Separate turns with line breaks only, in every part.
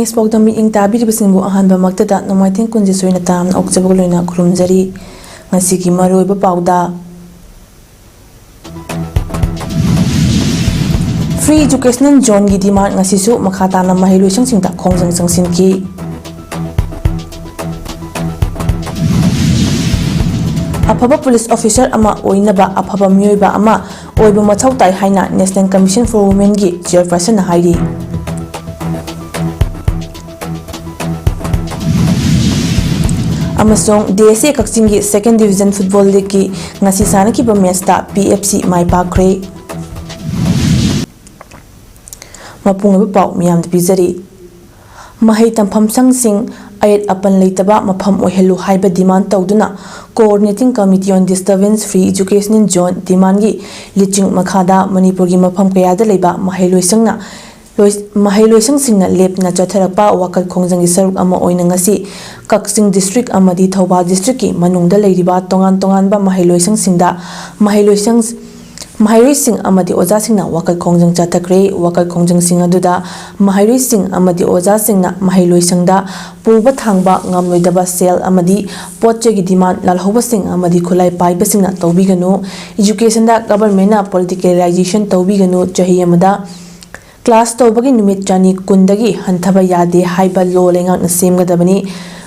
Miss PAODAM ing tabiribasingbu ahanba maktada nomaiting kunji soina tamna okjabag loina khurumjari ngasigi maroiba pauda Free educational zone gi demand ngasisu makhatana Maheiroishing singda Khongjang Changshinkhre Afaba police officer ama oinaba afaba myoiba ama oiba mathau tai haina National Commission for Women gi chairperson hairi Amasong DSA Kakchingi Second Division Football League ki ngasi sanakiba match ta PFC MaheiPakre Mapungaba pau miyam pizari MaheiTamhallu ayat apan leitaba mapham oihelu haiba demand tawduna Coordinating Committee on Disturbance Free Educational Zone demand gi liching makhada Manipur gi mapham kayada leiba Maheiroishing singna lepna chatharapa wakal Khongjang gi saruk ama oina ngasi Kakching district amadi Thobal district ki manungda leiriba tongan ba Maheiroishing singda Maheiroishing amadi oja singna wakal Khongjang chathakre wakal Khongjang sing aduda Maheiroishing amadi oja singna Maheiroishing da puba thangba ngamloidaba sel amadi potche gi demand lalhoba sing amadi khulai paiba singna tawbiganu education da government na politicalization tawbiganu chahi amada class tawbagi numit chani kundagi hanthaba yade haiba law lenga na semgadabani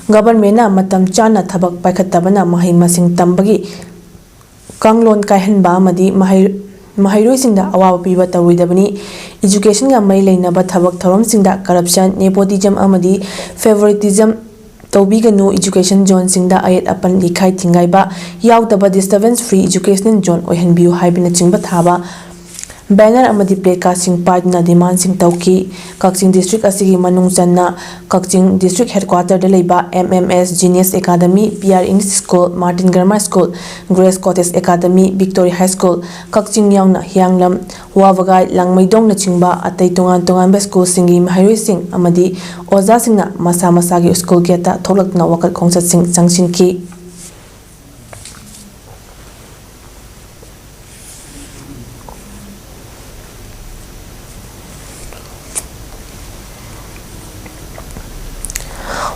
government na matam chana thabak paikhatabana mahai masing tambagi kanglon kaihanba amadi Maheiroishing da awaba piba tawidabani education ga mai leinaba thabak thorom singda corruption nepotism amadi favoritism tawbiganu education zone singda ayat apan likhai thingaiba yaudaba disturbance free educational zone oihanbiu haibina chingba thaba banner amadi plaka sing padna demand sing tawki Kakching district asigi manung channa Kakching district headquarter da leiba MMS Genius Academy PR English School Martin Grammar School Grace Cottage Academy Victoria High School Kakching yauna Hianglam Wawagai Langmaidong na chingba atay tongan ba school singi Maheiroishing amadi oja singna masa gi school geta tholakna wakal Khongjang sing Changshinkhre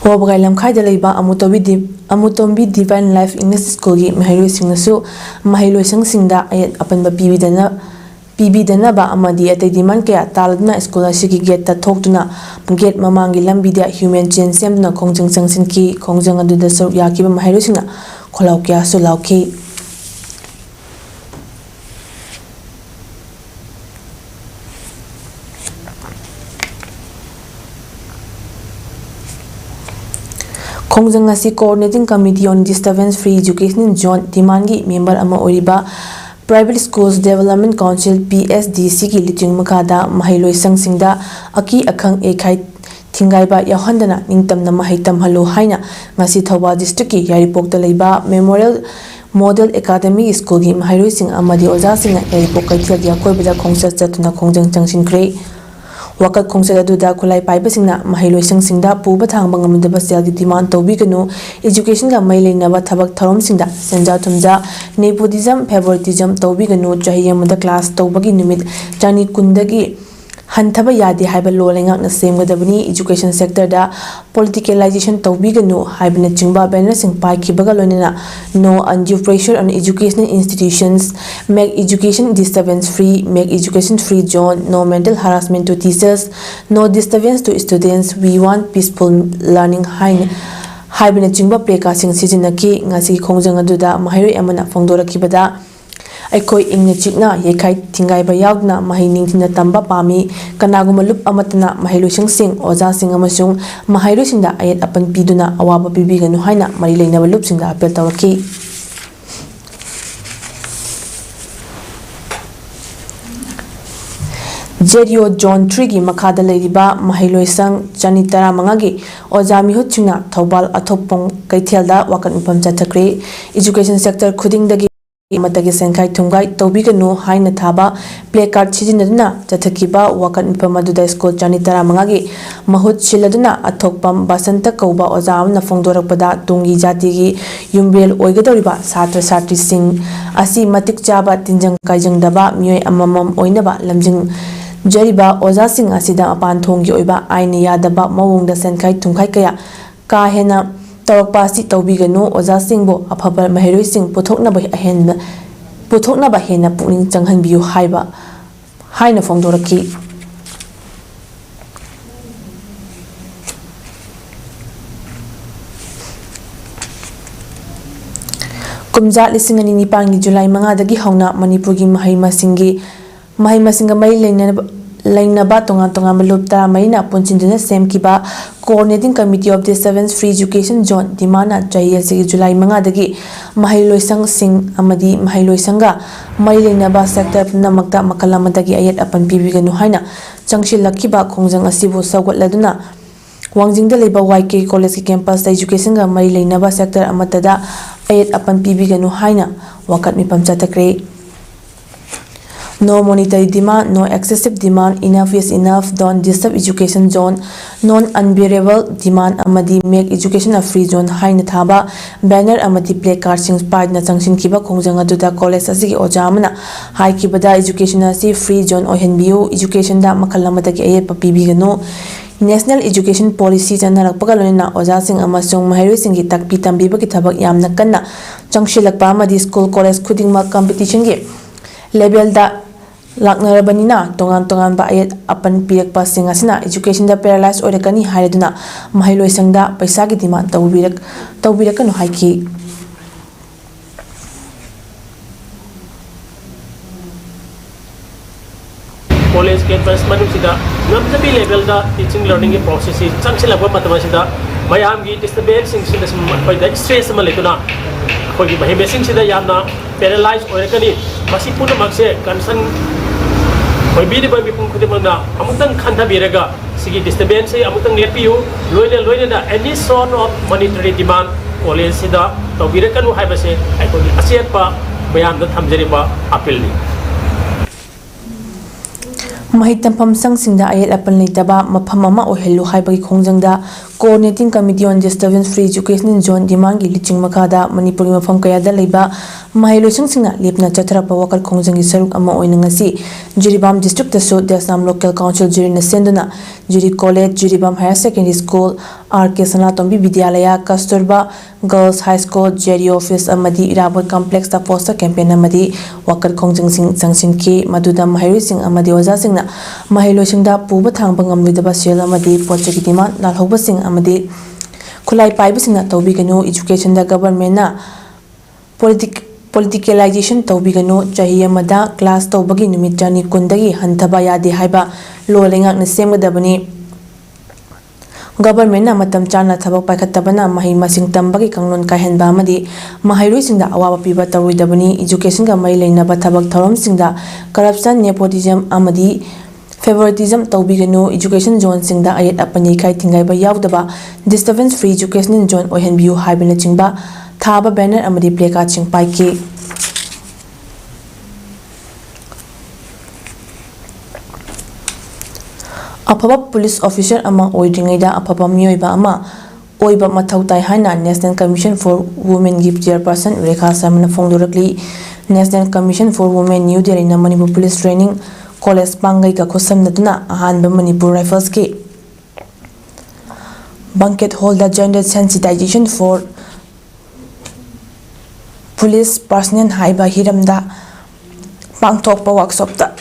Wabagai lamkhai da leiba amutombi Divine Life English School gi Maheiroishing nasu Maheiroishing singda ayat apanba pibidana ba amadi atay demand kaya taladna school asigi gate ta thoktuna gate mamangi lambida human chain semna Khongjang Changshinkhre Khongjang aduda saruk yakiba Maheiroishing na kholau kya su lauki Khongjang asi Coordinating Committee on Disturbance Free Educational Zone demand gi member ama oriba Private Schools Development Council PSDC ki liching makada Maheiroishing singda aki akhang ekhai thingaiba yahandana Ningtamna MaheiTamhallu Haina ngasi Thobal district ki yaripok da leiba Memorial Model Academy School gi Maheiroishing amadi oja singna yaripok kaithia gi akoibada khongsa chatuna Khongjang Changshinkhre wakal Khongjang aduda khulai paiba singna Maheiroishing singda puba thangba ngamdaba sel gi demand tawbiganu education ga mai leinaba thabak thorom singda senja thumja nepotism favoritism tawbiganu chahi amada class tawbagi numit chani kundagi hanthaba yade haiba law lengak na semgadabani education sector da politicalization tawbiganu haibna chingba banner sing pai khibaga loinena no undue pressure on educational institutions make education disturbance free make education free zone no mental harassment to teachers no disturbance to students we want peaceful learning haibna chingba plaka sing sijinaki ngasi Khongjang aduda Mahairoi amana phongdorakibada Aikoi ingna chikna yekai thingaiba yaudna Mahei ningtina tamba pami kanaguma lup amatana Maheiroishing sing oja sing amasung Maheiroishing da ayat apan piduna awaba pibiganu haina mari leinaba lup singda apel tawaki Jerio John 3 gi makhada leiriba Maheiroishing chani tara mangagi oja mihut chingna Thobal athopong kaithelda wakan upam chathakre education sector khudingdagi matagi senkai thungai tawbiganu haina thaba placard chijinaduna chathakiba wakan pamaduda school chani tara mangagi mahut siladuna athokpam basanta kauba oja amna phongdorakpada tungi jati gi yumbel oigadoriba satra satri sing asi matik chaba tinjang kaijang daba mioi amamam oinaba lamjing ꯖꯔꯤꯕ ꯑꯣꯖꯥꯁꯤꯡ ꯑꯁꯤꯗ ꯃꯄꯥꯟꯊꯣꯡꯒꯤ ꯑꯣꯏꯕ ꯑꯥꯏꯟꯅ ꯌꯥꯗꯕ ꯃꯑꯣꯡꯗ ꯁꯦꯟꯈꯥꯏ ꯊꯨꯝꯈꯥꯏ ꯀꯌꯥ ꯀꯥ ꯍꯦꯟꯅ ꯇꯧꯔꯛꯄ ꯑꯁꯤ ꯇꯧꯕꯤꯒꯅꯨ, ꯑꯣꯖꯥꯁꯤꯡꯕꯨ ꯑꯐꯕ ꯃꯍꯩꯔꯣꯏꯁꯤꯡ ꯄꯨꯊꯣꯛꯅꯕ ꯍꯦꯟꯅ ꯄꯨꯛꯅꯤꯡ ꯆꯪꯍꯟꯕꯤꯌꯨ ꯍꯥꯏꯅ ꯐꯣꯡꯗꯣꯔꯛꯈꯤ꯫ ꯀꯨꯝꯖꯥ 2009ꯒꯤ ꯖꯨꯂꯥꯏ 5ꯗꯒꯤ ꯍꯧꯅ ꯃꯅꯤꯄꯨꯔꯒꯤ ꯃꯍꯩ-ꯃꯁꯤꯡꯒ ꯃꯔꯤ ꯂꯩꯅꯕ ꯇꯣꯉꯥꯟ-ꯇꯣꯉꯥꯟꯕ ꯂꯨꯞ 14ꯅ ꯄꯨꯟꯁꯤꯟꯗꯨꯅ ꯁꯦꯝꯈꯤꯕ coordinating committee of disturbance free education zone ꯗꯤꯃꯥꯟꯅ ꯆꯍꯤ ꯑꯁꯤꯒꯤ ꯖꯨꯂꯥꯏ 5ꯗꯒꯤ ꯃꯍꯩꯂꯣꯏꯁꯪꯁꯤꯡ ꯑꯃꯗꯤ ꯃꯍꯩꯂꯣꯏꯁꯪꯒ ꯃꯔꯤ ꯂꯩꯅꯕ ꯁꯦꯛꯇꯔ ꯄꯨꯝꯅꯃꯛꯇ ꯃꯈꯜ ꯑꯃꯠꯇꯒꯤ ꯑꯌꯦꯠ-ꯑꯄꯟ ꯄꯤꯕꯤꯒꯅꯨ ꯍꯥꯏꯅ ꯆꯪꯁꯤꯜꯂꯛꯈꯤꯕ ꯈꯣꯡꯖꯪ ꯑꯁꯤꯕꯨ ꯁꯧꯒꯠꯂꯗꯨꯅ ꯋꯥꯡꯖꯤꯡꯗ ꯂꯩꯕ YK ꯀꯣꯂꯦꯖꯀꯤ ꯀꯦꯝꯄꯁꯇ ꯑꯦꯖꯨꯀꯦꯁꯟꯒ ꯃꯔꯤ ꯂꯩꯅꯕ ꯁꯦꯛꯇꯔ ꯑꯃꯠꯇꯗ ꯑꯌꯦꯠ-ꯑꯄꯟ ꯄꯤꯕꯤꯒꯅꯨ ꯍꯥꯏꯅ ꯋꯥꯀꯠ ꯃꯤꯄꯥꯟ ꯆꯠꯊꯈ꯭ꯔꯦ꯫ No monetary demand, no excessive demand, enough is enough, don't disturb education zone, non-unbearable demand amadi make education a free zone haina thaba banner amadi placarding paidna changshinkhre khongjang aduda college asigi oja amana haikibada education asi free zone ohenbiu, education da makhal amadagi ayep pibiganu, National Education Policy chanarakpaga loina oja sing amasung mahairoi singi takpi tambiba ki thabak yamna kanna changshilakpa amadi school college khudingma competition gi level da laknarabanina tongan ba ayat apan pirakpa sing asina education da paralyzed oirakani hairaduna mahailoisangda paisa gi demand tawbirakanu haiki.
College campus manusida ngamjabi level da teaching learning ki process hi changsilakpa matama mayam gi disturbance sing sida paida stress ma letuna khoi gi mahime sing sida yamna paralyzed oirakani masi puna makse concern khoi bi de ba mi pung khudimang na amutang khanda biraga sigi disturbance hi amutang lepiu loina da any sort of monetary demand college sida tawbirakanu haibase ai khoi asiatpa mayam da thamjariba appeal ni
MaheiTampham sangsingda ayet-apan leitaba mafam ama ohellu haibagi khongjangda Coordinating Committee on Disturbance Free Education in Zone demand gi liching makada Manipuri mafam kayada leiba mahailoisangsingna lepna chatharapa wakal khongjangi saruk ama oina ngasi Jiribam district tasu Desam local council jurina senduna Jiri college, Jiribam higher secondary school, RK Sanatombi Vidyalaya, Kasturba Girls High School, JRE office amadi Irabot complex ta poster campaign amadi wakal khongjang sing changshinkhre maduda mahairoising amadi ojasingna mahailoisingda puba thangba ngamloidaba sel amadi pochagi demand nalhobasing amadi khulai paibasingna tawbiganu education da government na politicalization tawbiganu chahi amada class tawbagi numit jani kundagi hanthaba yade haiba law lengakna semgadabani government na matam chana thabak paikhattabana mahi masing tambagi kanglon kaihenba amadi mahairoisingda awaba piba taruidabani education ga mai leinaba thabak thoromsingda corruption, nepotism amadi favoritism tawbiganu education zone singda ayat apani kai thingaiba yaudaba disturbance free education zone ohenbiu haibina chingba thaba banner amadi placard ching paiki. Afaba police officer ama oidringaida afaba mioiba ama oiba mathau tai haina National Commission for Women gi chairperson Rekha Sharma fongdorakli. National Commission for Women New Delhi na Manipur Police Training College pangai ka khosamnaduna ahanba Manipur Rifles ki banquet hall da gender sensitization for police personnel haiba hiramda pangthokpa workshop ta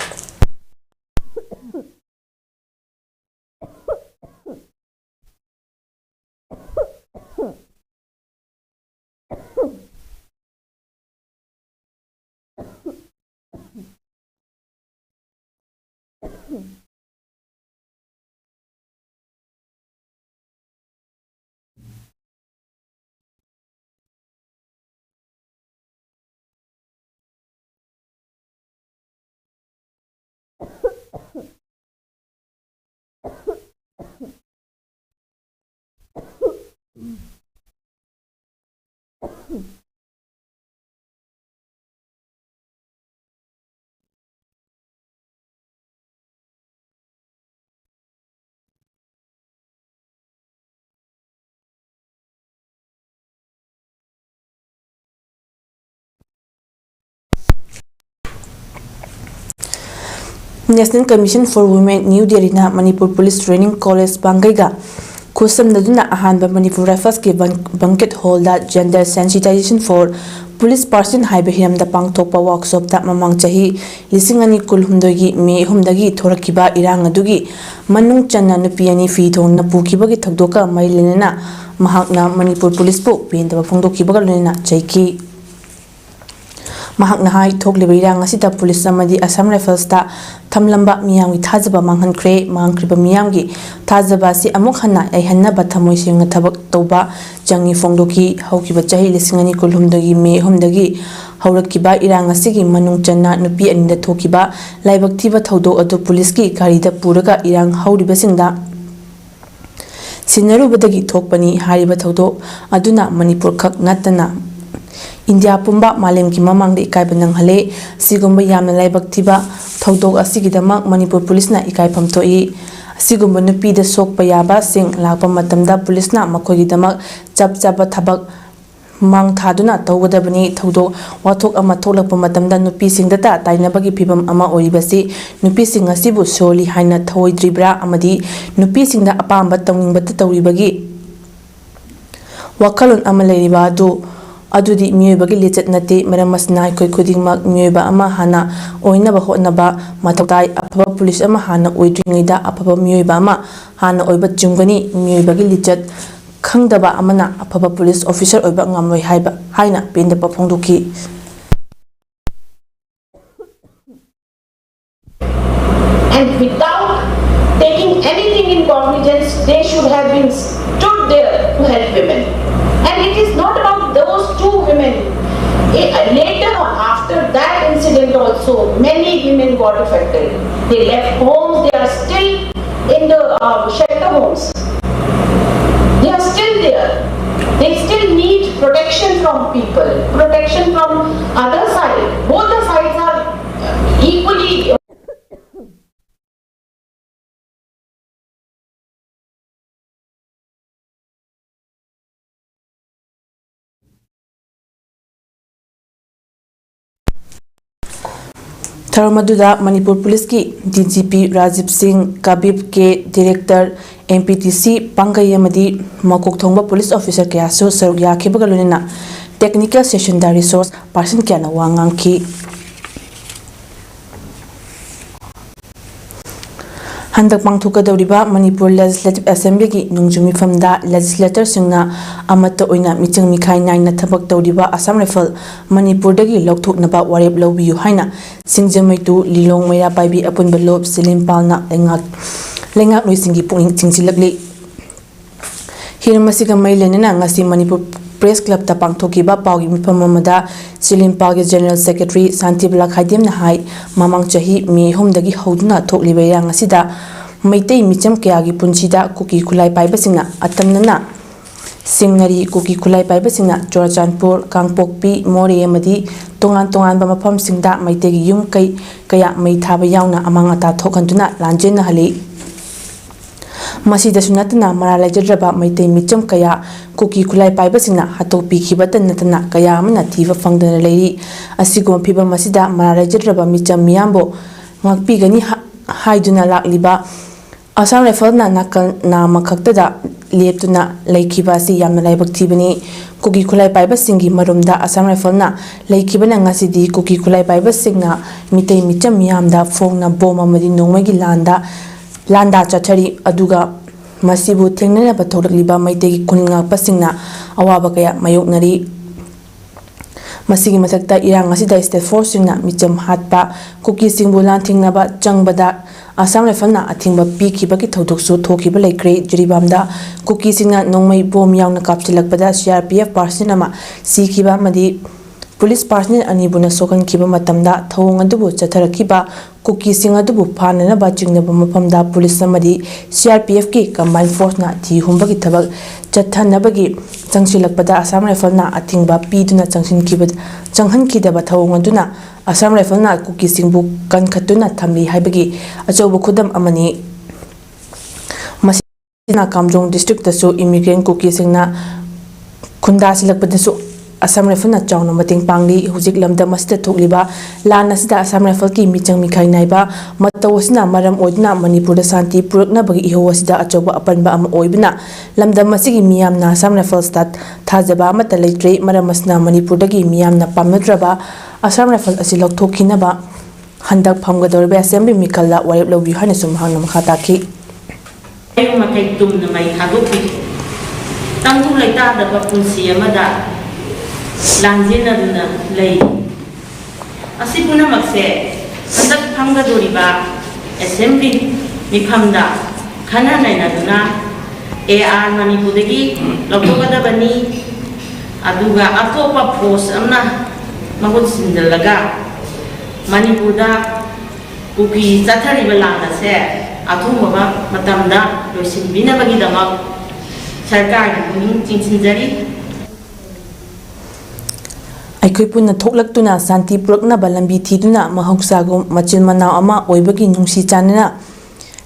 National Commission for Women New Delhi na Manipur Police Training College Bangaiga Kusamnaduna Ahanba Manipur Rifles ki banquet hall da gender sensitization for police person haiba hiram da pangthokpa workshop ta mamang chahi lisingani kulhumdogi me humdagi thorakiba irang adugi manung channa nupi ani fi thon na pukiba gi thakdoka mailenena mahakna Manipur Police po pendaba phongdokiba ga lenena chaiki Mahakna hai thokliba irang asida police amadi Assam Rifles ta thamlamba miyamgi thajaba manghankhre mangkhriba miyamgi thajaba si amuk hana aihanna bathamoi singa thabak toba changi phongdoki haukiba chahi lisingani kulhumdagi me humdagi haurakiba irang asigi manung channa nupi aninda thokiba laibak thiba thodok adu police ki gari da puraga irang hauriba singda sinarubadagi thokpani hariba thodok aduna Manipur khak natana India pumba malem ki mamang de ikai banang hale sigumba yamna laibak thiba thodok asigidamak Manipur police na ikai phamtoi sigumba nupi da sokpa yaba sing lakpa matamda police na makhogidamak chap chapa thabak mang thaduna tawgadabani thodok wathok ama tholakpa matamda nupi singda ta tainabagi phibam ama oribasi nupi sing asibu soli haina thoidribra amadi nupi singda apamba tawningbata tawribagi wakalon ama leiriba adudi miyobagi lichat nate maramasna koi khudingmak miyoba ama hana oinaba hotnaba matoktai apaba police ama hana oidringaida apaba miyoba ama hana oiba chungani miyobagi lichat khangdaba amana apaba police officer oiba ngamloi haina pendaba phongdoki
and without taking anything in cognizance they should have been stood there to help women. And it is not about those two women. Later on, after that incident also, many women got affected. They left homes, they are still in the shelter homes. They are still there. They still need protection from people, protection from other side. Both the sides are equally
Tharamaduda Manipur Police ki DGP Rajiv Singh Kabib ke Director MPTC Pangai amadi makok thongba police officer kaya so saruk yakhibaga lonena technical session da resource person kya na wangang ki Handak pangthuka dawriba Manipur Legislative Assembly ki nungjumi famda legislator singna amata oina miching mikhai naina thabak dawriba Assam Rifle Manipur dagi lokthoknaba warep lawbiyu haina singjamaitu lilong maya paibi apunba lob silimpalna lengak noisingi punging chingsilakli hiramasiga mailenena ngasi Manipur Press Club ta pangthokiba pawgi mifam amada Silimpalgi General Secretary Santibla Khaidimna hai mamang chahi me homdagi hoduna thokliba yang asida maitei micham kayagi punsida kuki khulai paibasingna atamnana singnari kuki khulai paibasingna Churachandpur Kangpokpi More amadi tongan ba mafam singda maitegi yum kaya mai thaba yauna amang ata thokhanduna lanjena hali Masida sunatana maralai jadraba maitei micham kaya kuki khulai paibasingna hatopi khibata natana kaya amana thiba fangdana leiri asigom phiba masida maralai jadraba micham miyambo ngakpi gani haiduna lakliba Assam Rifle na nakal na makhaktada leptuna laikhiba si yamna laibak thibani kuki khulai paibasingi marumda Assam Rifle na laikhibana ngasidi kuki khulai paibasingna mitei micham miyamda phongna bom amadi nongmagi landa chathari aduga masibu thengnana batholakliba maitegi khulnga pasingna awaba kaya mayoknari masigi mathakta irang asida state force singna micham hatpa kuki singbu lan thingnaba changbada Assam Rifle na athingba pikibagi thodoksu thokiba laikre jiribamda kuki singna nongmai bom yauna kapsilakpada CRPF person ama sikiba madi police personnel anibuna sokan kiba matamda thawong adubu chatharakiba kuki singa adubu phanana ba chingnaba mafamda police amadi CRPF ki combined force na thi humbagi thabak chathanabagi changsilakpada Assam Rifle na athingba piduna changhankidaba thawong aduna Assam Rifle na kuki singbu kankhatuna thamli haibagi achobu khudam amani masina Khongjang district tasu immigrant kuki singna khunda silakpadasu Assam Rifle na chawna mating pangli hujik lamdam asida thokliba lan asida Assam Rifle ki michang mikhai naiba mataw asina maram oidna Manipur da santi purakna bagi iho asida achoba apanba ama oibna lamdam asigi miyamna Assam Rifle stat thajaba amata leitre maram asina Manipur dagi miyamna pamnadraba Assam Rifle asi lokthokhinaba handak phamgadorbe assembly mikalla warip lobi hana sum hangna makhata ki
ayu makai tum na mai thagopi tangtu laita da punsi amada lanjina duna lei asipuna makse handak phamgadoriba assembly mikhamda khana naina duna AR Manipur dagi lokogada bani aduga atopa force amna mahut sindalaga Manipur da upi zathari balanga se athumba matamda loisin bina bagi damak sarkar ni chingsinjari
Aikoi punna thoklaktuna santi purakna balambi thiduna mahausagu machil manau ama oibagi nungsi chanana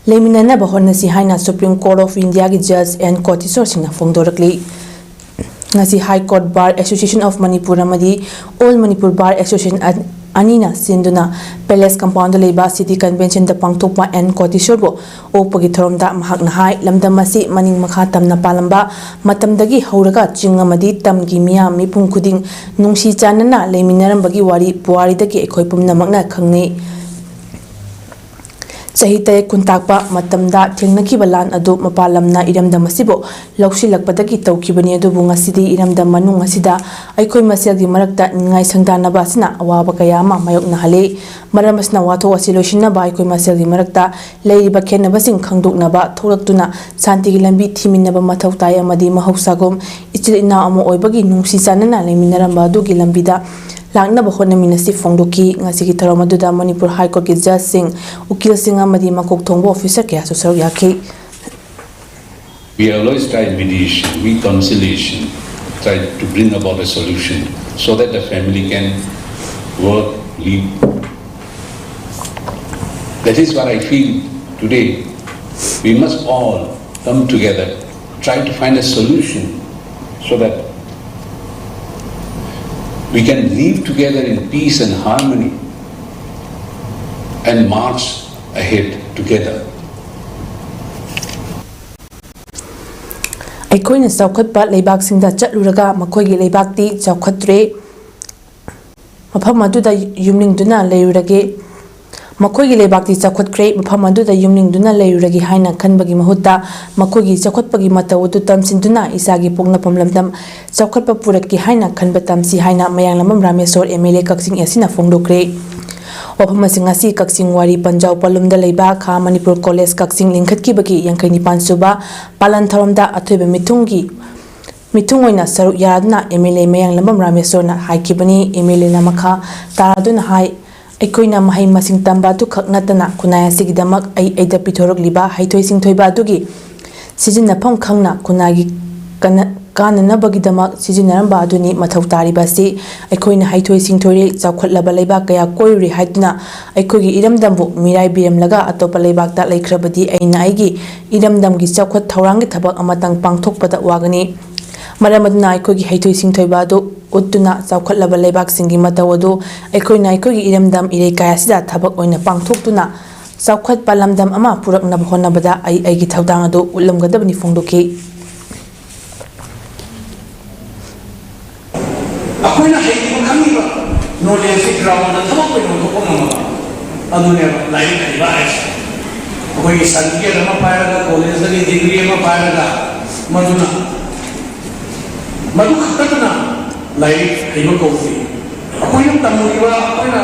leminana bahonasi Haina Supreme Court of India gi judge and court sourcing na phongdorakli ngasi High Court Bar Association of Manipur amadi All Manipur Bar Association Anina Sinduna Palace Compound Leba City Convention da Pangtokpa and Kotisorbo Opagi Thoromda Mahakna Hai Lamdamasi Maning Makhatamna Palamba Matamdagi Hauraga Chingamadi Tamgi Mia Mipum Kuding Nungsi Chanana Leminaram Bagi Wari Puari Dagi Ekoipum Namakna Kangni Sahita Kuntakpa Matamda Tingnakibalan Adu Mapalamna Iramda Masibo Lausilakpadagi Taukibani Adubunga City Iramda Manunga Sida Aikoi Masiagi Marakta Ngai Sangdana Basina Awaba Kayama Mayok Nahale Maramasna Wato Wasiloshina ba Aikoi Masiagi Marakta Lady Bakena Basing Kangduk Naba Tolaktuna Santi Lambi Timinaba Matautaya Madi Mahausagum Ichil Ina Amo Oibagi Nungsi Sanana Leminaramba Dugi Lambida Langna bahona minasi phongdoki ngasi ki tharamaduda Manipur High Court ki judge sing ukil sing amadi makok thongbo officer kya so sar yakhi
We have always tried mediation, reconciliation, tried to bring about a solution so that the family can work, live. That is what I feel today. We must all come together, try to find a solution so that we can live together in peace and harmony and march ahead together.
Aikoina Saukhatpa Leibak Singda Chatluraga Makogi Leibakti Saukhatre Mapamadu da Yumling Duna Leurage Makogi Leibakti Saukhatre Mapamadu da Yumling Duna Leuragi Haina Kanbagi Mahuta Makogi Saukhatpagi Matawutu Tamsinduna Isagi Pogna Pamlamdam Saukhatpa Puraki Haina Kanbatam Si Haina Mayanglamam Ramesor MLA Kaksing Yasina Fongdokre Wapamasingasi Kaksing Wari Panjau Palumda Leiba Kha Manipur College Kaksing Lingkhatki Bagi Yangkaini Pansuba Palantharomda Athoiba Mitungoina Saru Yadna MLA Mayanglamam Ramesor Haikibani MLA Namakha Taraduna Hai Aikoina Mahai Masing Tamba tu Kaknatana Kunaya Sigidamak Aida Pitorok Liba Haitoising Toiba Dugi Sijina Pong Kangna Kunagi Kanana Bagidamak Sijinaramba Duni Matautari Basi Aikoina Haitoising Tori Zakut Labaleba Kaya Koiri Haiduna Aikogi Idam Dambu Mirai Biram Laga Atopa Lebak that like Rabadi Aina Aigi Idam Damgi Zakut Taurang Tabak Amatang Pangtok Pada Wagani Maramadna Aikogi Haitoising Toibado Utuna Zakut Labalebak Singi Matawado Aikoina Aikogi Idam Dam Ire Kayasida Tabak Oina Pangtok Tuna Zakut Palamdam Ama Purak Nabhona Bada Aigi Taudangado Ulam Gadabni Fongdoki
Ako'y nakikita kami ba? Knowledge ground na tama ko yung mga ano niya, lain na ibaes. Ako'y sandiya na mapayag ako, college na degree na mapayag ako, maduna. Madukata na, lain ay mag-coffee. Ako yung tamuniwa, ako na,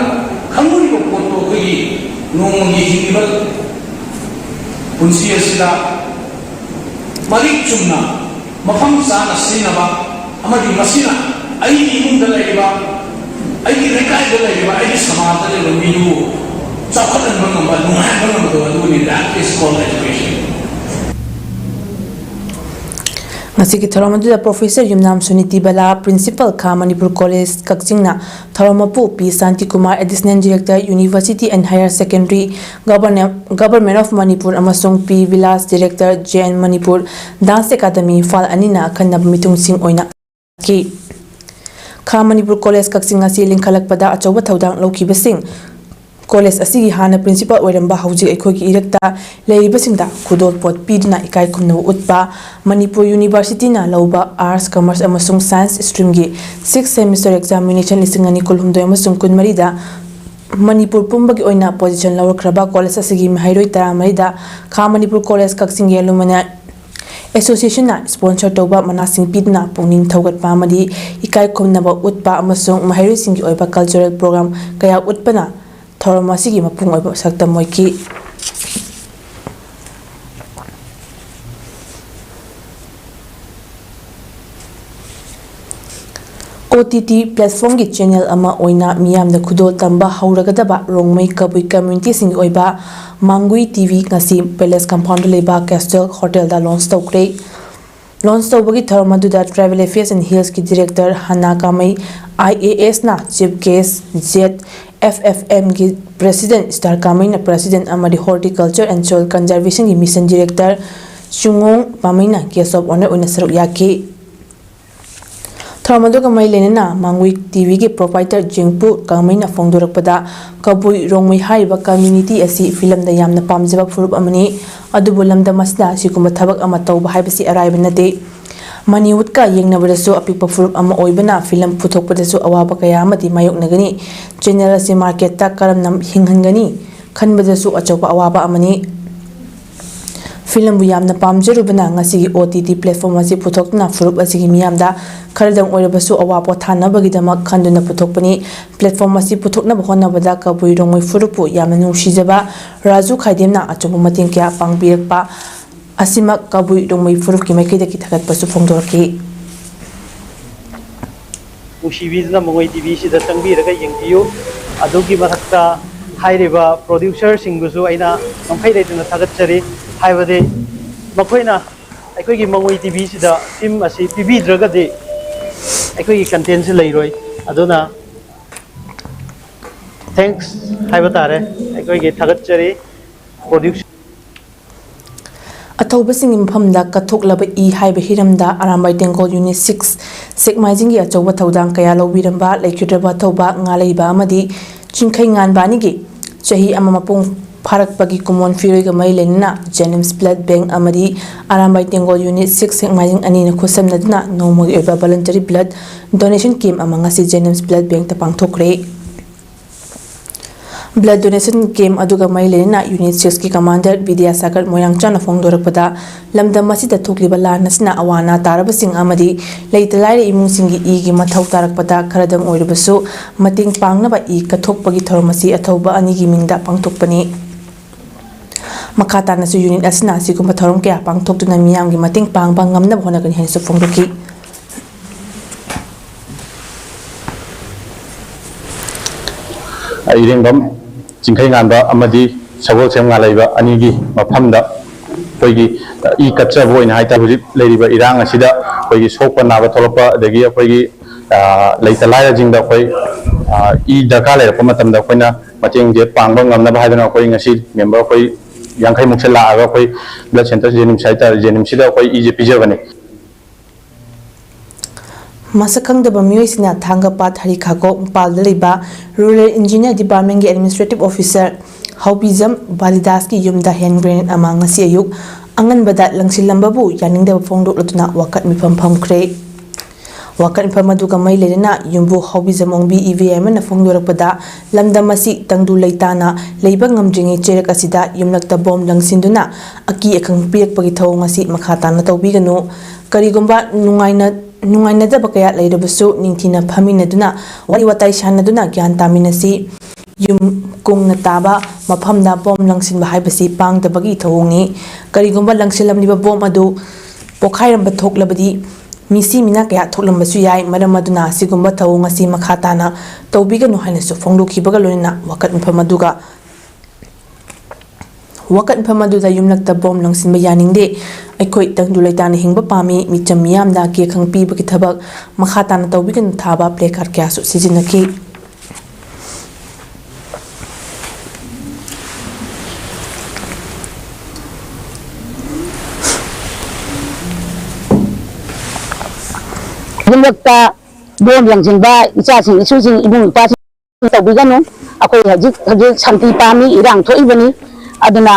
kamuni ko po ito, ako'y nung mag-ihingibal, punsiya sila, malikchum na, mapangsa na sinaba, amadi masina, ay imong dalaiba, ay rekay dalaiba, ay samata dalaiba, miyo, sakatan mga malungan mga magawa that is called education.
Ngasiki Thoramaduda Professor Yumnam Suniti Bala Principal Kha Manipur College Kakchingna Thoramapu P Santi Kumar Additional Director University and Higher Secondary Government of Manipur amasung P Vilas Director JN Manipur Dance Academy Fal Anina Khanab Mitung Sing Oina Ki Khā Manipur College Kakching asi lingkhalakpada achauba thodang laukibasing College asigi hana principal oiramba hauji aikhogi irakta leiribasingda khudol pot pidna ikai khumnu utpa Manipur University na lauba Arts Commerce amasung Science stream gi 6th semester examination lisingani kulhumdoi amasung kunmari da Manipur pumbagi oina position laurkraba college asigi Mahairoi taramari da Khā Manipur College Kakching gi alumni Association na sponsor toba manasing pidna pungning thogat pamadi ikai khumnaba utpa amasung Maheiroishing gi oiba cultural program kaya utpana Thoramasi mapung oiba sakta moiki OTT platform gi channel ama oina miyam da khudol tamba hauragadaba rongmei kabui community sing oiba Mangui TV ngasi Palace Compound leba Castle Hotel da launch tawkre launch tawbagi thormadu da Travel Affairs and Hills ki director Haina Kamai IAS na chief guest Z FFM ki president Star Kamai na president amadi horticulture and soil conservation ki mission director Chungong Pamai na guest of honor oina saruk yaki Thormadu Kamai lenena Mangui TV ki proprietor Jingpu Kamai na fongdorakpada kabui rongmei haiba community asi film da yamna pamjaba furup amani adubu lamda masda sikuma thabak ama tawba haibasi araiba nate Maniwut ka yengnabadasu apikpa furup ama oibana film puthokpadasu awaba kaya amati mayoknagani channel asi market ta karamna hinghangani khanbadasu achaupa awaba amani film bu yamna pamjarubana ngasi OTT platform asi puthokna furup asi miyamda kharadang oirabasu awapo thanabagidama khanduna puthokpani platform asi puthokna bahonabada kabui rongmoi furupu yamna nungsijaba Raju Khaidemna achubu mating kya pangbirakpa asima kabui rongmoi furup ki maikida ki thagat pasu phongdorki
Ushibizna Mangoi TV sida changbiraga yengbiyu adugi mathakta hairiba producer singbusu aina namphaidaituna thagatchari haibade makhoina aikoigi Mangoi TV sida team asi pibidragadi aikoigi content se leiroi aduna thanks haibatare aikoigi thagatchari producer
Athaubasing imhamda kathoklaba I haiba hiramda Arambai Tengol Unit 6 Sekmaijingi achauba thodang kaya lobiramba leikhudraba thoba ngaleiba amadi chingkhai nganbani gi chahi amamapung pharakpagi common firoiga mailenna Jenims Blood Bank amadi Arambai Tengol Unit 6 Sekmaijing anina khosamnadna nomogi oiba voluntary blood donation camp amangasi Jenims Blood Bank tapangthokre Blood donation camp aduga mailena Unit 6 ki commander Vidya Sagar Moyangchan fongdorakpada lamdam masida thokliba lanasna awana tarabasing amadi leitalai imungsingi igi mathau tarakpada kharadam oirabasu mating pangnaba I kathokpagi thormasi athauba anigi mingda pangthokpani makata nasu unit asna sigumba thorom kya pangthokduna miyamgi mating pangba ngamna honagani hensu fongdoki
Iringam Chingkhai Nganba amadi Sagol Sem Ngalaiba anigi mafamda koigi I katcha boina haita hujik leiriba irang asida koigi sokpa naba tholpa adagi koigi leitalai jingda koi I daka leirpa matamda koina mateng je pangba ngamna bhaidana koi ngasi member koi yangkhai mukse laaga koi blood center jenim saita jenim sida koi I je pijabani
Masakangdaba miyoisina Thangapat Harikhago Paldaliba Rural Engineer Department ki Administrative Officer Haubizam Balidaski Yumda Hand Grenade amangasi ayuk anganbada langsilambabu yaningdaba fongdoklatuna wakat mifam phamkre wakat mifam aduga mailena yumbu Haubizam ongbi EVM na fongdorakpada lamdamasi tangdu leitana leiba ngamjingi cherak asida yumlakta bom langsinduna aki akang pirakpagi thawngasi makhatana tawbiganu karigumba nungainadaba kaya leirabasu ningthina phaminaduna wari watai shanaduna gyan taminasi yum kungna taba maphamda bom langsinba haibasi pangdabagi thawongi karigumba langsilamliba bom adu pokhairamba thoklabadi misi mina kaya thoklambasu yai maram aduna sigumba thawongasi makhatana tawbiganu hainasu fongdokhibaga loina wakat mphamaduga wakat mphamaduda yumlakta bom langsinba yaningde aikoi tangdu leitana hingba pami micham miyamda ke khangpi bagi thabak makhatana tawbigan thaba plekar kya su sijinaki
yumlakta bom langsinba ichasing isusing ibung ipasing tawbiganu akoi hajik santi pami irang thoibani aduna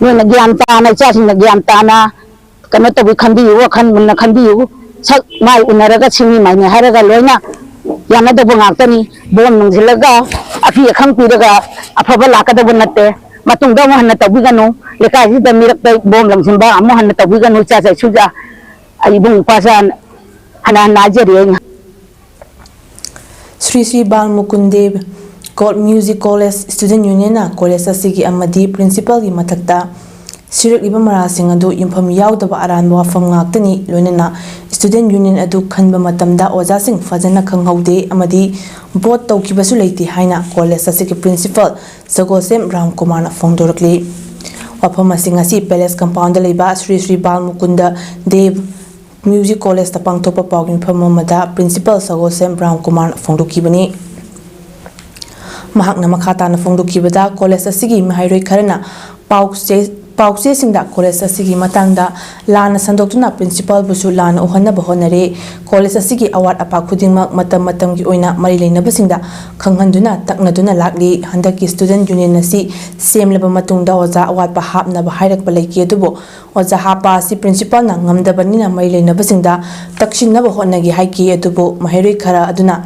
noina gyan tana ichasing na gyan tana kana tawi khandi wakhan munna khandi sak mai unaraga singi mai ne haraga loina yana da bangakani bom nungzilaga afi khang piraga afaba lakada bonatte matungda mo hanna tawbiganu lekai da mirak bom langsinba amo hanna tawbiganu cha suja ibung pasan hana najeri
Sri Sri Bal Mukundev Gold Music College Student Union na college asigi amadi principal gi mathakta sirak iba marasing adu yumpham yaudaba aranba wafam ngaktani loinana student union adu khanba matamda oja sing fajana khanghaude amadi vote tawkibasu leiti haina college asigi principal Sagosem Ram Kumar na fongdorakli wafam asing asi palace compound leiba Sri Sri Bal Mukunda Dev Music College ta pangthopa pawgin phamamada principal Sagosem Ram Kumar fongdokibani mahakna makhata na fongdokibada college asigi mahairoi kharana pauche singda college asigi matangda lana sandoktuna principal busu lana ohana bahonare college asigi award apa khudingmak matam gi oina mari leina basingda khanghanduna taknaduna lakli handaki student union asi semleba matungda oja award pa hapna ba hairak ba leiki dubo oja hapa si principal na ngamdabani na mari leina basingda takshinna ba honagi haiki dubo mahairoi khara aduna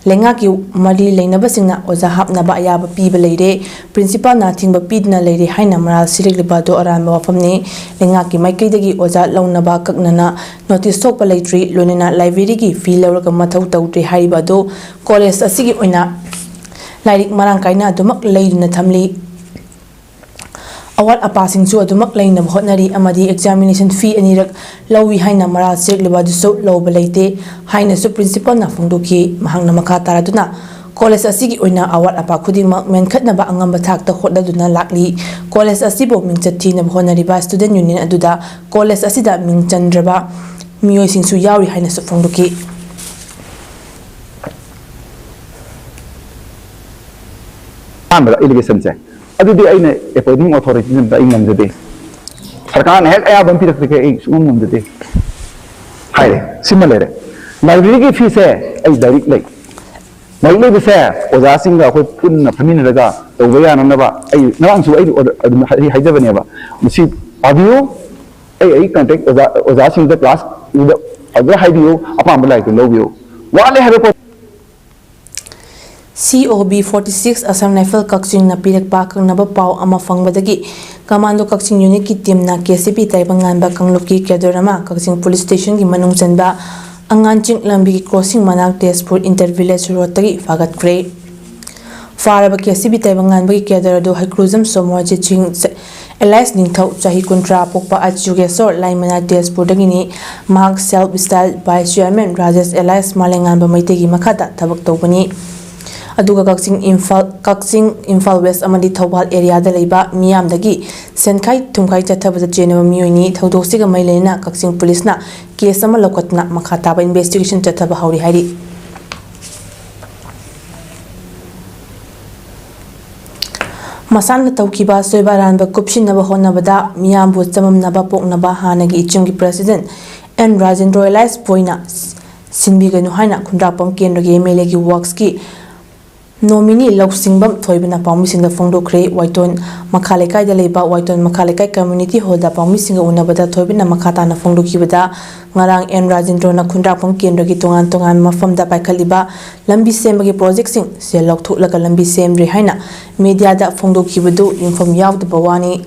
lenga ki mari leina basingna oja hapna ba ayaba piba leire principal na thingba pidna leire haina maral sirikliba do aran ba famni lenga ki maikai dagi oja launa ba kaknana notice thok pa leitri lonena library ki fee lawraga mathau tawtri haiba do college asigi oina lairik marang kaina dumak leiduna thamli award apasing chu adumak leina hotnari amadi examination fee anirak lawi haina mara sekliba du so loba leite haina su principal na fongdoki mahangna makha taraduna college asigi oina award apa khudingma menkhatna ba angamba thakta hodaduna lakli college asibo mingchathi na honari ba student union aduda college asida mingchandraba miyoi singsu yawi haina su fongdoki
amra irrigation che adudi aina appointing authority da ingam jade sarkar ne aya ban pirak ke sungum ngam jade haire similar library ki fees hai ai direct lai library bi se oja singa ko punna phamin daga tawaya na ba ai nawang su ai haida bane ba musi audio ai contact oja singa class oja haidio apam lai ko lobio wale have
COB 46 Assam Rifle Kakching na pirakpa kangnaba pau ama fangbadagi Commando Kakching Unit ki team na KCP taibangan ba kangluki kyadorama Kakching Police Station ki manung chanba anganching lambi ki crossing manak Tezpur Inter-Village Road tagi fagatkre Faraba KCP taibangan ba ki kyadorado Haikruism Somwaje Ching Elias Ningthau Chahi Kuntra Pokpa Achugesor Laimana Tezpur dagini Mahak Self-Style Vice Chairman Rajesh Elias Malengan ba maitegi makada tabak tawbani aduga Kakching Imphal West amadi Thawbal area da leiba miyam dagi senkai thumkai chathabada chenaba miyoini thawdoksiga mailena Kakching police na case ama lokatna makhataba investigation chathaba hauri hairi masan tawkiba soibaran ba kupshinaba honabada miyambu chamamnaba poknaba hanagi ichumgi president N Rajendra Elias Poina sinbiganu haina khundrapam kendragi MLA gi works ki nominee Lausingbam Thoibana Pamising Fongdokre Waiton Makhalekai da Leba Waiton Makhalekai Community Hall da Pamising Unabada Thoibana Makhata na Fongdokibada Ngarang N Rajendra na Khundrapam Kendragi tongan mafam da Paikaliba Lambi Sembagi project sing se lokthulaga lambi semdri haina media da Fongdokibadu infom yaw da bawani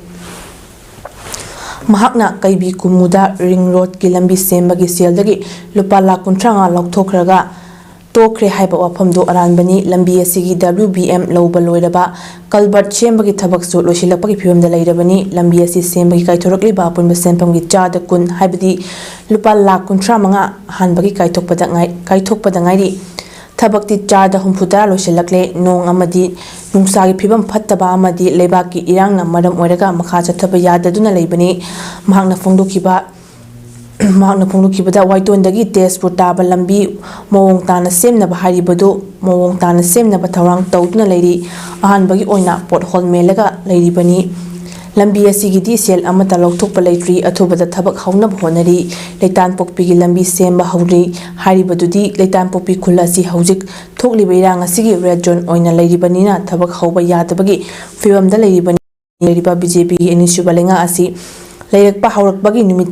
Mahakna Kaibi Kumuda Ring Road ki lambi sembagi seldagi lupa la kuntranga lokthokraga Tokre haiba wafam do aranbani lambi asigi WBM lawba loiraba Kalbert sembagi thabak su losilapagi phibam da lairabani lambi asi sembagi kaithorakli ba punba sempam gi chada kun haibadi lupa lakh kuntra manga hanbagi kaithokpada ngairi thabakti chada humfuda losilakle nong amadi nungsagi phibam phattaba amadi lebaki irangna maram oiraga makha chathaba yadaduna leibani mahakna fongdokiba Magna Pongukibada Waiton dagi Tezpur taba lambi mawong tana semnaba haribadu mawong tana semnaba thaurang tawduna leiri ahanbagi oina pothole melaga leiribani lambi asigidi sel amata lokthokpa leitri athubada thabak haunab honari leitan pokpigi lambi semba hauri haribadudi leitan pokpi khulasi haujik thokliba irang asigi red zone oina leiribanina thabak hauba yadabagi fibamda leiriba BJP inisuba lenga asi leirakpa haurakbagi numit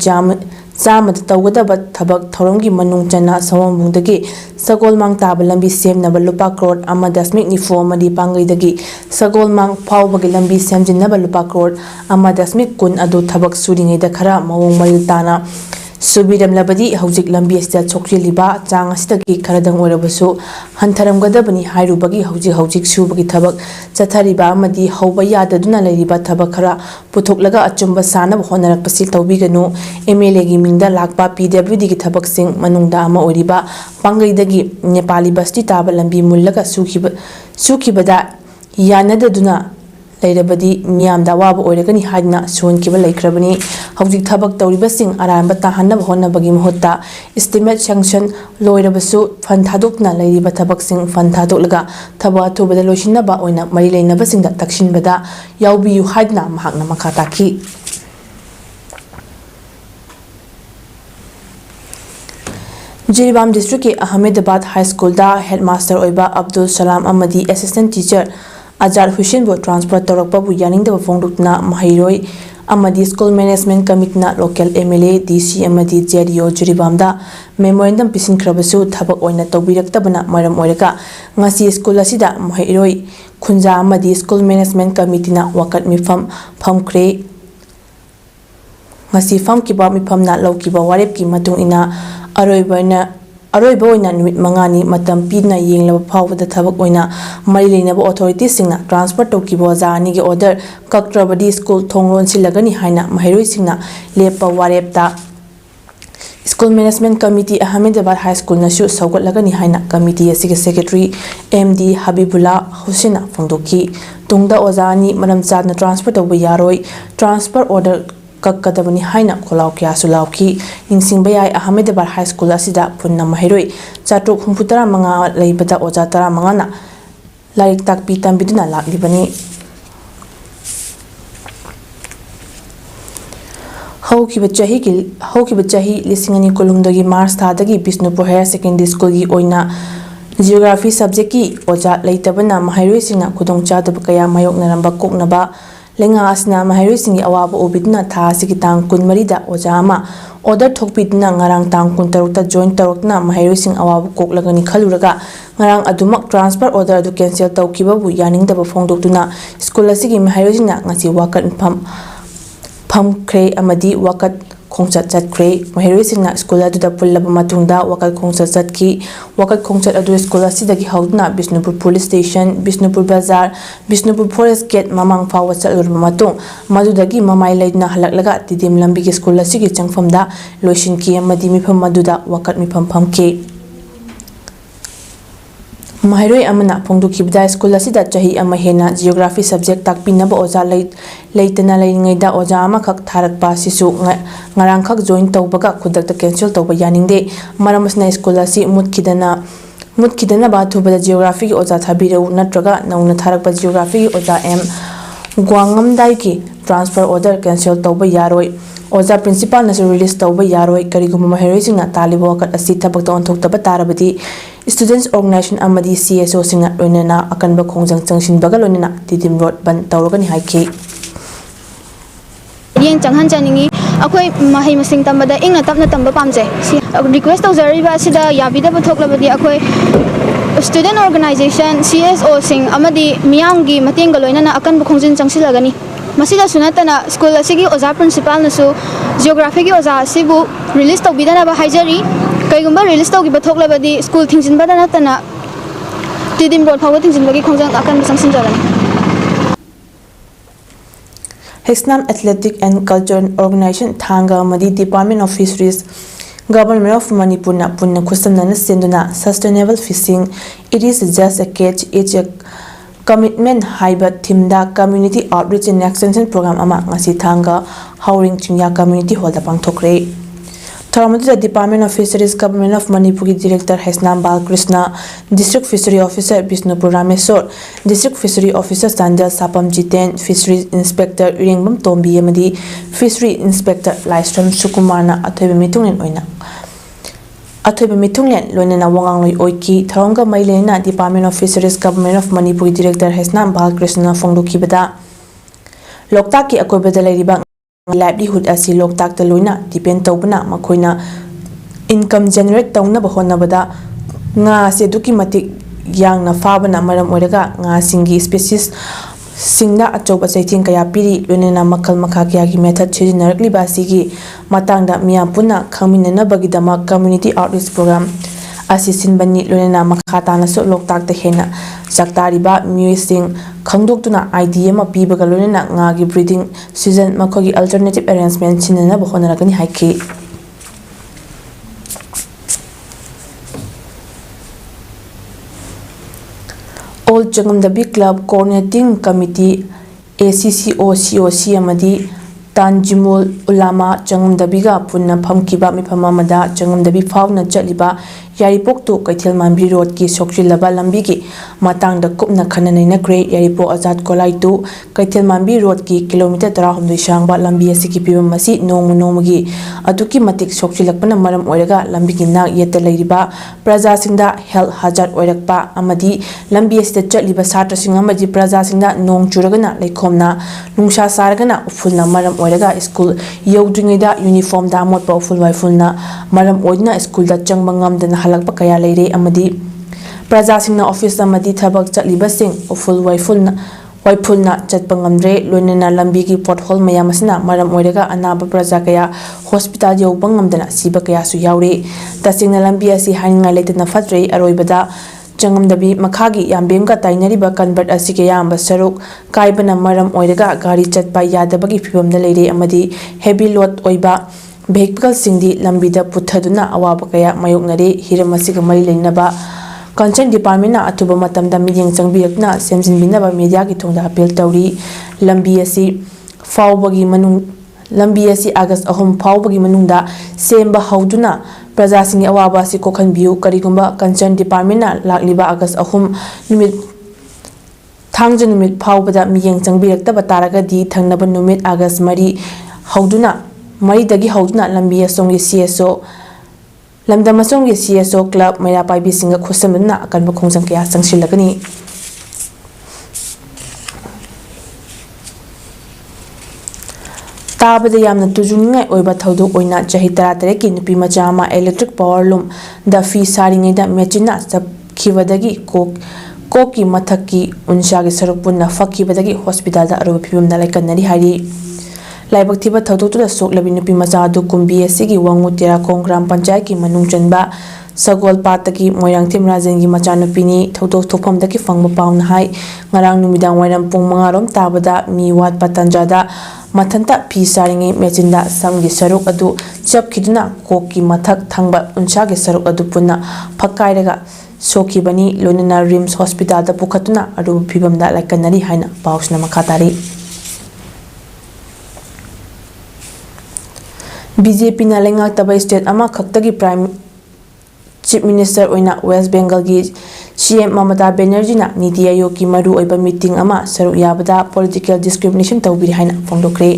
Samad Tawgadaba Tabak Thorongi Manung Chana Sawambundagi Sagol Mang Taba Lambi Sem Nabalupa Crore Amadasmik Nifo Madi Pangaidagi Sagol Mang Pawbagi Lambi Samjin Nabalupa Crore Amadasmik Kun Adu Tabak Sudingi Dakara Mawong Maritana Subiram Labadi Haujik Lambi Sta Chokri Liba Chang Astagi Karadang Warabasu Hantaram Gadabani Hairubagi Haujik Subagi Tabak Chatariba Madi Haubaya Daduna Lariba Tabakara Putoklaga Achumba Sana Honarak Pasil Taubigano MLA Minda Lakpa PWD Tabak Sing Manungda Ama Oriba Pangaidagi Nepali Basti Taba Lambi Mulaka Sukibada Yanadaduna Lairabadi Miamda Waba Oregani Hadna Sun Kiba Lakrabani Haujik Tabak Tauribasing Aramba Tahana Honabagi Mohota Estimate Sanction Loirabasu Fantadukna Lairiba Tabak Sing Fantadulaga Taba Tubada Loshinaba Oina Marilena Basinga Takshin Bada Yaubi Hadna Mahakna Makataki Jiribam District ke Ahmedabad High School da Headmaster Oiba Abdul Salam Amadi Assistant Teacher Azhar Hussein bo transfer torakpa bu yaning da fongdukna Mahairoi Amadi School Management Committee na local MLA DC Amadi JDO Jiribam da memorandum pisinkhrabasu thabak oina tawbiraktabana maram oiraka ngasi school asida Mahairoi Khongjang Amadi School Management Committee na wakat mifam phamkhre ngasi fam kiba mifam na laukiba warep ki matung ina Aroiba oina numit mangani matam pidna yenglaba phawbada thabak oina mari leinaba authorities singna transfer tawkiba jani ge order kaktrabadi school thongron silagani haina Mahairoi singna lepa warepta School Management Committee Ahmedabad High School nasu saugatlagani haina committee asige secretary MD Habibullah Husina fongdoki tungda ozani maram chadna transfer tawba yaroi transfer order Kakadabani Haina Kolau Kya Sulauki, Ningsing Bayai Ahmedabad High School Asida Punna Mahairoi, Chatuk Humputara Manga Laibata Ojatara Mangana, Laik Tak Pitam Biduna Lak Libani. Hauki Bachahi, Lissingani Kolundagi Mars Tadagi, Bisnupur Higher Secondary School Oina, Geography subject ki Oja Laitabana Mahairoi Sina Kudong Chatabakaya Mayok Naramba Koknaba. Lenga asna Maheiroishing awaba obidna tha sikitang kunmarida ojama order thokpidna ngarang tang kuntarukta join tarukna Maheiroishing awaba koklagani khaluraga ngarang adumak transfer order adu cancel tawkibabu yaningdaba fongdoktuna school asigi Maheiroishing ngasi wakat phamkhre amadi wakat Khongjat Chatkre Maheiroishing school aduda pullaba matungda wakat Khongjat Chatki wakat Khongjat adu school asidagi haudna Bisnupur Police Station Bisnupur Bazaar Bisnupur Forest Gate mamang fawa chalurba matung madudagi mamai leidna halaklaga tidim lambi school asigi changfamda loishinki amadi mifam maduda wakat mifam phamke Mahairoi amana phongdukibda school asida chahi ama hena geography subject takpinaba oja leitana leingaida oja ama khak tharakpa sisu ngarang khak join tawbaga khudakta cancel tawba yaningde maramasna school asi mutkidana ba thubada geography oja thabirau natraga nauna tharakpa geography oja m gwangam ki transfer order cancel tawba yaroi Oza principal nasu release tawba yaroi kariguma Mahairoi singna taliba wakat asi thabakta onthoktaba tarabadi students organization amadi CSO singna loinana akanba Khongjang Changshinkhre loinana Tidim road ban tawragani haiki
Yang Changhan Chaningi akoi mahai masing tambada ingna tapna tamba pamje request tawjariba sida yabida bathoklabadi akoi student organization CSO sing amadi miyamgi matengga loinana akanba Khongjang Changshinkhre Masida sunatana school asigi oza principal nasu geography ki oza asibu release tawbidana ba haijari kaigumba release tawgi bathoklabadi school thingsin badana tana tidim board phawa thingsin bagi Khongjang akan basangsin jarani
Hexnam Athletic and Cultural Organization Thanga Madi Department of Fisheries Government of Manipur na punna khusamna senduna sustainable fishing it is just a catch it's a commitment haiba thimda community outreach and extension program ama ngasi thanga hauring chingya community hall da pangthokre Thoramaduda Department of Fisheries Government of Manipur Director Haina Balkrishna, District Fishery Officer Bisnupur Rameswar, District Fishery Officer Sandel Sapam Jiten, Fisheries Inspector Urengbam Tombi Amadi, Fishery Inspector Laistram Sukumarna Athoiba Mitunglen Oina. Athoiba Mitunglen Loinena Wangangloi Oiki, Thoranga Mailena Department of Fisheries Government of Manipur Director Haina Balkrishna Fongdukibada. Loktaki Akobada Ladybang livelihood asi loktak ta loina depend tawbana makoina income generate tawna ba honabada nga se duki matik yang na fabana maram oiraga nga singi species singna achoba chaiting kaya piri loina makal makha kya gi method chijinarkli basigi matangda miya puna khaminana bagidama community outreach program asisin bani loina makha tana so loktak ta hena saktariba muising khangdoktuna idea ma pibaga loina nga gi breeding season makhogi alternative arrangement chinana bahonaragani haiki all Changamdabi club coordinating committee ACCOCOC amadi Tanjimul Ulama Changamdabiga punna phamkiba miphamamada Changamdabi fauna chaliba Yaripok to Kaithil Mambi Road ki Sokrilaba Lambi ki matangda kupna khananaina kre Yaripok Azad Kolai to Kaithil Mambi Road ki kilometer 13 shangba lambi asiki pibam masi nongmagi aduki matik sokrilakpana maram oiraga lambi ki nak yeta leiriba praja singda health hazard oirakpa amadi lambi asida chaliba satra singa maji praja singda nong churagana leikhomna nungsa saragana ufulna maram oiraga school yodringida uniform da motpa uful waifulna maram oidna school da changba ngamdana halakpa kaya leire amadi praja singna office amadi thabak chaliba sing uful waifulna waifulna chatpa ngamdre loinena lambi ki pothole mayam asina maram oiraga anaba praja kaya hospital yobang ngamdana siba kaya su yaure tasingna lambi asi haninga letena fatre aroibada Changamdabi makhagi yambemga tainariba convert asike yamba saruk kaibana maram oiraga gari chatpa yadabagi phibamda leire amadi heavy load oiba vehicle singdi lambida puthaduna awaba kaya mayoknare hiramasiga mari leinaba concern department na atuba matamda midyeng changbirakna semjinbinaba media ki thongda appeal tawri lambi asi fawbagi manung lambi asi august 3 fawbagi manungda semba hauduna praja singi awaba si kokhan biu karigumba concern department na lakliba august 3 numit thangja numit fawbada miyeng changbirakta bataraga di thangnaba numit august 3 hauduna mari dagi hauduna lambi asongi CSO lamdamasongi CSO club maira paibi singa khosamna akanba khongjang kya changsilagani ताबदे यामना तुजुनिंगाय ओइबा थौदोक ओइना चाहि 13 की नुपी मचा मा electric power loom द फी सारिंगैदा मेचिना सबखिबदगी कोक की मथक की उनशागी सरुक पुन्ना फक्खिबदगी हॉस्पिटल दा अरोब फिबमदा लाइकनरी हारी लाइबक थिबा थौदोक सोकलबी नुपी मचा दु कुंबी एसीगी वांगु तेरा कोंग्राम पंचायत की मनुंग चनबा सगोल पातकी मोयरांगथिम राजन की मचा नुपीनी थौदोक थोफमदगी फंगबा पाउन हाई ngarang numidang wainam pung 5 rom tabada mi wat patanjada mathanta phi saringi mechinda samgi saruk adu chapkhiduna koki mathak thangba unsa ge saruk adu punna phakairaga sokhibani lonina rims hospital da pukhatuna adu phibamda laikanari haina pausna makhatari BJP na lenga taba state ama khaktagi prime Chief Minister oina West Bengal gi CM Mamata Banerjee na Niti Aayog ki maru oiba meeting ama saru yabada political discrimination tawbiri haina fongdokre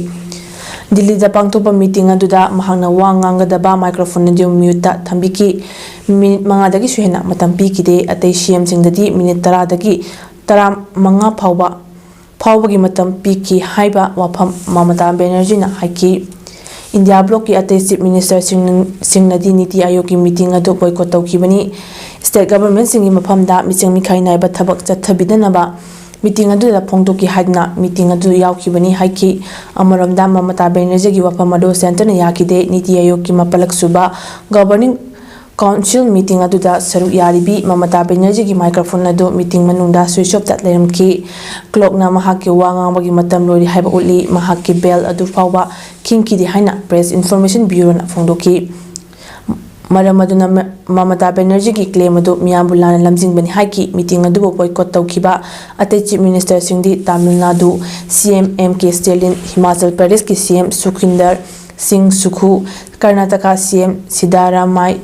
Delhi da pangthopa meeting aduda mahangna wanganga daba microphone dio mute ta thambiki minute manga dagi suhena matam pikide atei CM singdadi minute 10 dagi 15 phawbagi matam piki haiba wafam Mamata Banerjee na haiki India block ki ate chief minister singnadi Niti Aayog ki meeting adu boycott tawkibani state government singi maphamda michang mikhai naiba thabak chathabidanaba meeting adu da phongdoki hadna meeting adu yaukibani haiki amaramda Mamata Banerjee gi wafam adu center na yakide Niti Aayog ki mapalak suba governing council meeting adu da saru yaribi Mamata Banerjee gi microphone adu meeting manungda switch off tat leram ki clock na mahaki wanga bagi matam lori haiba uli mahaki bell adu fawba kinki di haina press information bureau na fongdoki maramaduna Mamata Banerjee gi claim adu miyambulana lamjingbani haiki meeting adu boycott tawkiba ate chief minister singdi Tamil Nadu CM MK Stalin Himachal Pradesh ki CM Sukhinder Singh Sukhu, Karnataka CM Sidaramai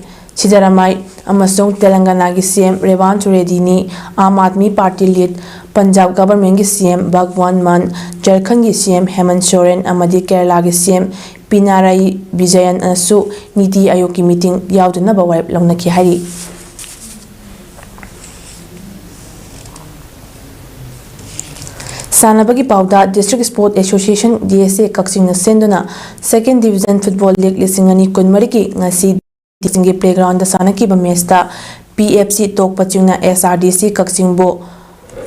amasung Telangana gi CM Revanth Reddy ni Aam Aadmi Party lead Punjab government gi CM Bhagwan Man, Jharkhand gi CM Hemant Soren amadi Kerala gi CM Pinarayi Vijayan asu Niti Aayog ki meeting yauduna ba warip launaki hari. Sanabagi Pauda District Sport Association DSA Khongjang Senduna 2nd Division Football League Lisingani Kunmariki ngasi Disingi Playground da sanaki ba mesta PFC Tok Pachungna SRDC Khongjang bo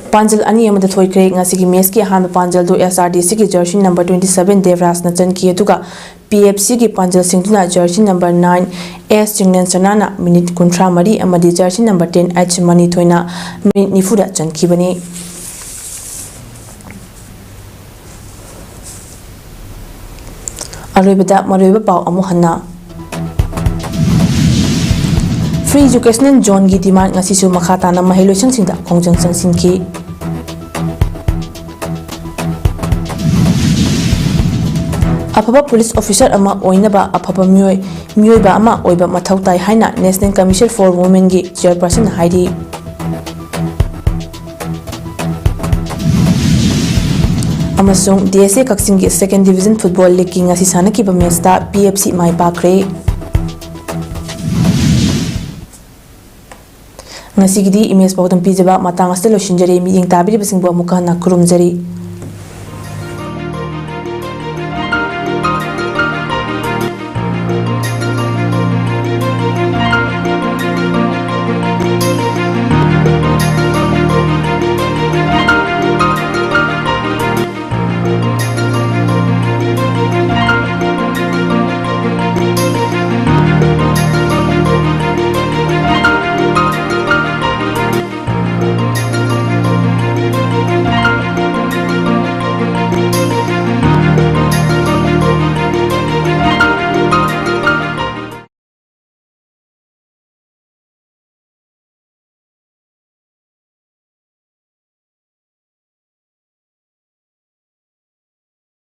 Panjal ani amada thoikre ngasi gi match ki han Panjal do SRDC ki jersey number 27 Devras na chan ki aduga PFC ki Panjal singtuna jersey number 9 S Jingnan Sanana minute kuntra mari amadi jersey number 10 H Mani Thoina minute nifuda chan ki bani. Aroibada maroiba pau amu hanna. Free educational zone gi demand ngasi su makhata na Maheiroishing singda Khongjang Changshinkhre. Afaba police officer ama oinaba afaba mioiba ama oiba mathau tai Haina National Commission for Women gi chairperson hairi. Amasung DSA Khongjang gi 2nd Division Football League ki ngasi sanaki ba match ta PFC mai pakre. Ngasi gidi image PAODAM pijaba matang astel lo shinjari meeting tabiri basing bo muka na kurumjari.